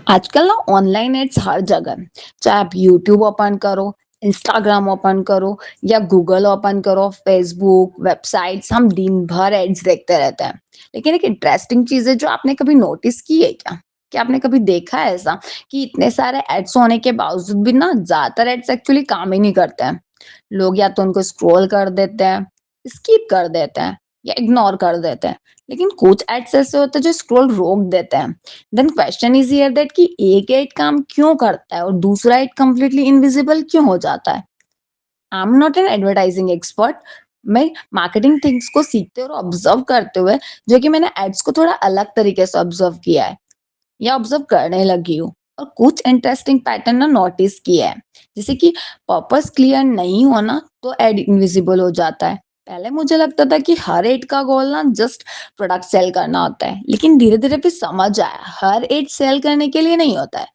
आजकल ना online ads हर जगह है। चाहे आप यूट्यूब ओपन करो, इंस्टाग्राम ओपन करो या गूगल ओपन करो, फेसबुक, वेबसाइट्स, हम दिन भर एड्स देखते रहते हैं। लेकिन एक इंटरेस्टिंग चीज़ है जो आपने कभी नोटिस की है क्या? कि आपने कभी देखा है ऐसा कि इतने सारे एड्स होने के बावजूद भी ना ज़्यादातर एड्स एक्चुअली काम ही नहीं करते हैं। लोग या तो उनको स्क्रॉल कर देते हैं, स्किप कर देते हैं या इग्नोर कर देते हैं। लेकिन कुछ एड्स ऐसे होते हैं जो स्क्रॉल रोक देते हैं। Then question is here that कि एक एड काम क्यों करता है और दूसरा एड कंप्लीटली इनविजिबल क्यों हो जाता है। I am not an advertising expert. मैं मार्केटिंग थिंग्स को सीखते और ऑब्जर्व करते हुए जो कि मैंने एड्स को थोड़ा अलग तरीके से ऑब्जर्व किया है या ऑब्जर्व करने लगी हूँ और कुछ इंटरेस्टिंग पैटर्न ना नोटिस किया है। जैसे कि पर्पस क्लियर नहीं होना तो एड इनविजिबल हो जाता है। पहले मुझे लगता था कि हर एड का गोल ना जस्ट प्रोडक्ट सेल करना होता है, लेकिन धीरे धीरे फिर समझ आया हर एड सेल करने के लिए नहीं होता है।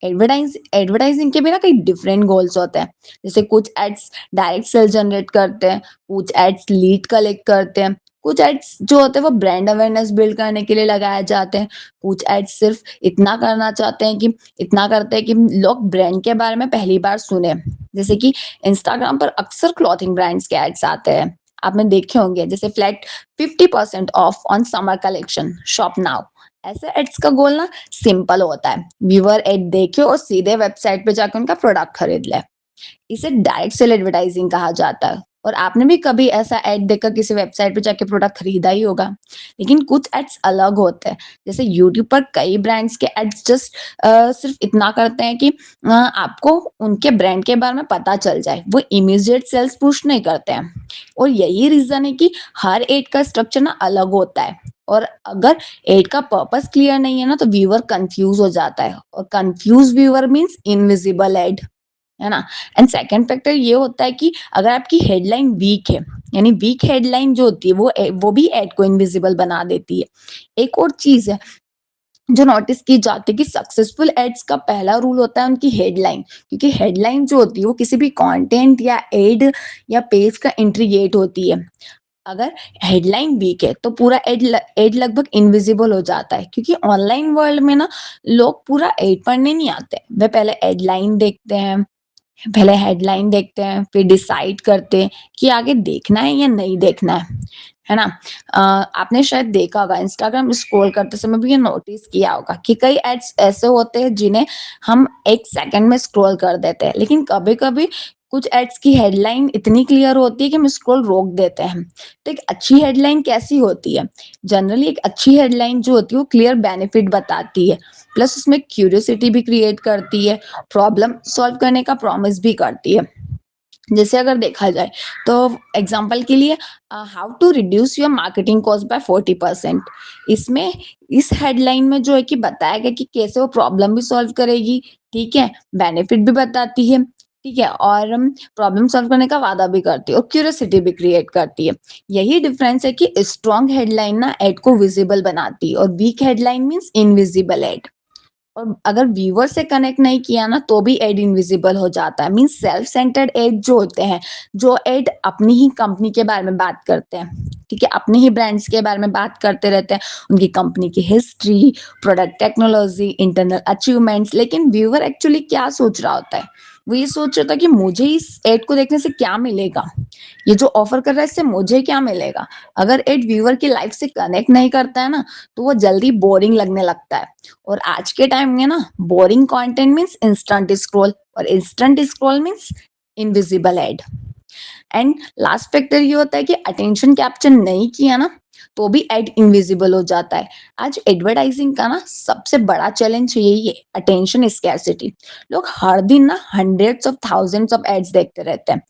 एडवर्टाइजिंग के भी ना कई डिफरेंट गोल्स होते हैं। जैसे कुछ एड्स डायरेक्ट सेल जनरेट करते हैं, कुछ एड्स लीड कलेक्ट करते हैं, कुछ एड्स जो होते हैं वो ब्रांड अवेयरनेस बिल्ड करने के लिए लगाए जाते हैं, कुछ एड्स सिर्फ इतना करना चाहते हैं कि इतना करते हैं कि लोग ब्रांड के बारे में पहली बार सुने। जैसे कि इंस्टाग्राम पर अक्सर क्लॉथिंग ब्रांड्स के एड्स आते हैं, आपने देखे होंगे, जैसे flat 50% of on summer collection, shop now. ऐसे एड्स का गोल ना सिंपल होता है, व्यूअर एड देखे और सीधे वेबसाइट पे जाकर उनका प्रोडक्ट खरीद ले। इसे डायरेक्ट सेल एडवर्टाइजिंग कहा जाता है। और आपने भी कभी ऐसा एड देखकर किसी वेबसाइट पे जाके प्रोडक्ट खरीदा ही होगा। लेकिन कुछ एड्स अलग होते हैं। जैसे यूट्यूब पर कई ब्रांड्स के एड्स जस्ट सिर्फ इतना करते हैं कि आपको उनके ब्रांड के बारे में पता चल जाए, वो इमीडिएट सेल्स पुश नहीं करते हैं। और यही रीजन है कि हर एड का स्ट्रक्चर ना अलग होता है। और अगर एड का पर्पस क्लियर नहीं है ना तो व्यूअर कंफ्यूज हो जाता है, और confuse viewer means invisible ad, है ना। एंड सेकंड फैक्टर ये होता है कि अगर आपकी हेडलाइन वीक है, यानी वीक हेडलाइन जो होती है वो भी एड को इनविजिबल बना देती है। एक और चीज है जो नोटिस की जाती है कि सक्सेसफुल एड्स का पहला रूल होता है उनकी हेडलाइन, क्योंकि हेडलाइन जो होती है वो किसी भी कंटेंट या एड या पेज का इंट्रीगेट होती है। अगर हेडलाइन वीक है तो पूरा एड लगभग इनविजिबल हो जाता है, क्योंकि ऑनलाइन वर्ल्ड में ना लोग पूरा एड पढ़ने नहीं आते, वे पहले हेडलाइन देखते हैं, पहले हेडलाइन देखते हैं, फिर डिसाइड करते हैं कि आगे देखना है या नहीं देखना है ना। आपने शायद देखा होगा, इंस्टाग्राम स्क्रॉल करते समय भी ये नोटिस किया होगा कि कई एड्स ऐसे होते हैं जिन्हें हम एक सेकंड में स्क्रॉल कर देते हैं, लेकिन कभी कभी कुछ एड्स की हेडलाइन इतनी क्लियर होती है कि हम स्क्रॉल रोक देते हैं। तो एक अच्छी हेडलाइन कैसी होती है? जनरली एक अच्छी हेडलाइन जो होती है वो क्लियर बेनिफिट बताती है, प्लस उसमें क्यूरियोसिटी भी क्रिएट करती है, प्रॉब्लम सॉल्व करने का प्रॉमिस भी करती है। जैसे अगर देखा जाए तो एग्जांपल के लिए, how to reduce your marketing cost by 40%। इसमें इस हेडलाइन में जो है कि बताया गया कि कैसे वो प्रॉब्लम भी सॉल्व करेगी, ठीक है, बेनिफिट भी बताती है, ठीक है, और प्रॉब्लम सॉल्व करने का वादा भी करती है और क्यूरियोसिटी भी क्रिएट करती है। यही डिफरेंस है कि स्ट्रॉन्ग हेडलाइन ना एड को विजिबल बनाती है और weak headline means invisible ad. और अगर व्यूअर से कनेक्ट नहीं किया ना तो भी एड इनविजिबल हो जाता है। मींस सेल्फ सेंटर्ड एड जो होते हैं, जो एड अपनी ही कंपनी के बारे में बात करते हैं, ठीक है, अपने ही ब्रांड्स के बारे में बात करते रहते हैं, उनकी कंपनी की history, product technology, internal achievements. लेकिन व्यूअर एक्चुअली क्या सोच रहा होता है? वो ये सोच रहा था कि मुझे इस एड को देखने से क्या मिलेगा, ये जो ऑफर कर रहा है इससे मुझे क्या मिलेगा। अगर एड व्यूअर की लाइफ से कनेक्ट नहीं करता है ना तो वो जल्दी बोरिंग लगने लगता है। और आज के टाइम में ना boring content means instant scroll, और instant scroll means invisible ad. And last factor ये होता है कि अटेंशन कैप्चर नहीं किया ना तो भी एड इनविजिबल हो जाता है। आज एडवर्टाइजिंग का ना सबसे बड़ा चैलेंज यही है, अटेंशन स्कैर्सिटी। लोग हर दिन ना hundreds of thousands of ads देखते रहते हैं।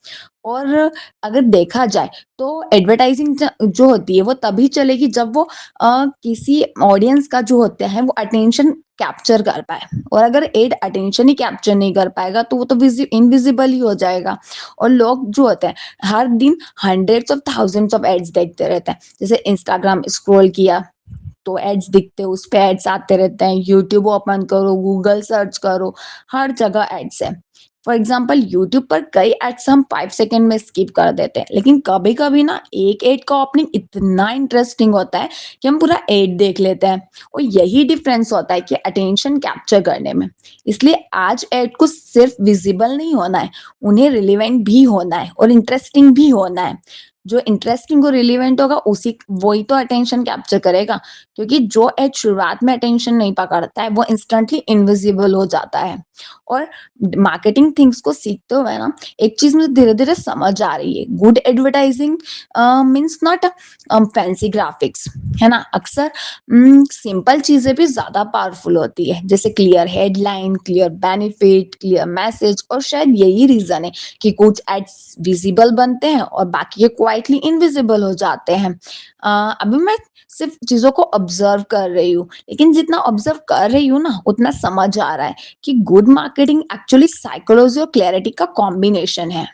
और अगर देखा जाए तो एडवर्टाइजिंग जो होती है वो तभी चलेगी जब वो किसी ऑडियंस का जो होता है वो अटेंशन कैप्चर कर पाए। और अगर एड अटेंशन ही कैप्चर नहीं कर पाएगा तो वो तो इनविजिबल ही हो जाएगा। और लोग जो होते हैं हर दिन hundreds of thousands of ads देखते रहते हैं। जैसे इंस्टाग्राम स्क्रॉल किया तो एड्स दिखते हैं, उस पे एड्स आते रहते हैं, यूट्यूब ओपन करो, गूगल सर्च करो, हर जगह एड्स है। फॉर एग्जाम्पल यूट्यूब पर कई एड्स हम 5 सेकंड में स्किप कर देते हैं, लेकिन कभी-कभी ना एक एड का ओपनिंग इतना इंटरेस्टिंग होता है कि हम पूरा एड देख लेते हैं और यही डिफरेंस होता है कि अटेंशन कैप्चर करने में। इसलिए आज एड को सिर्फ विजिबल नहीं होना है, उन्हें रिलेवेंट भी होना है और इंटरेस्टिंग भी होना है। जो इंटरेस्टिंग और रिलेवेंट होगा उसी वही तो अटेंशन कैप्चर करेगा, क्योंकि जो एड शुरुआत में अटेंशन नहीं पकड़ता है, वो इंस्टेंटली इनविजिबल हो जाता है। और मार्केटिंग थिंग्स को सीखते हुए ना एक चीज मुझे धीरे धीरे समझ आ रही है, good advertising means not fancy graphics, है ना। अक्सर सिंपल चीजें भी ज्यादा पावरफुल होती है, जैसे clear headline, clear benefit, clear message. और शायद यही रीजन है कि कुछ एड्स विजिबल बनते हैं और बाकी ये क्वाइटली इनविजिबल हो जाते हैं। अभी मैं सिर्फ चीजों को ऑब्जर्व कर रही हूँ, लेकिन जितना ऑब्जर्व कर रही हूँ ना उतना समझ आ रहा है कि गुड मार्केटिंग एक्चुअली साइकोलॉजी और क्लैरिटी का कॉम्बिनेशन है।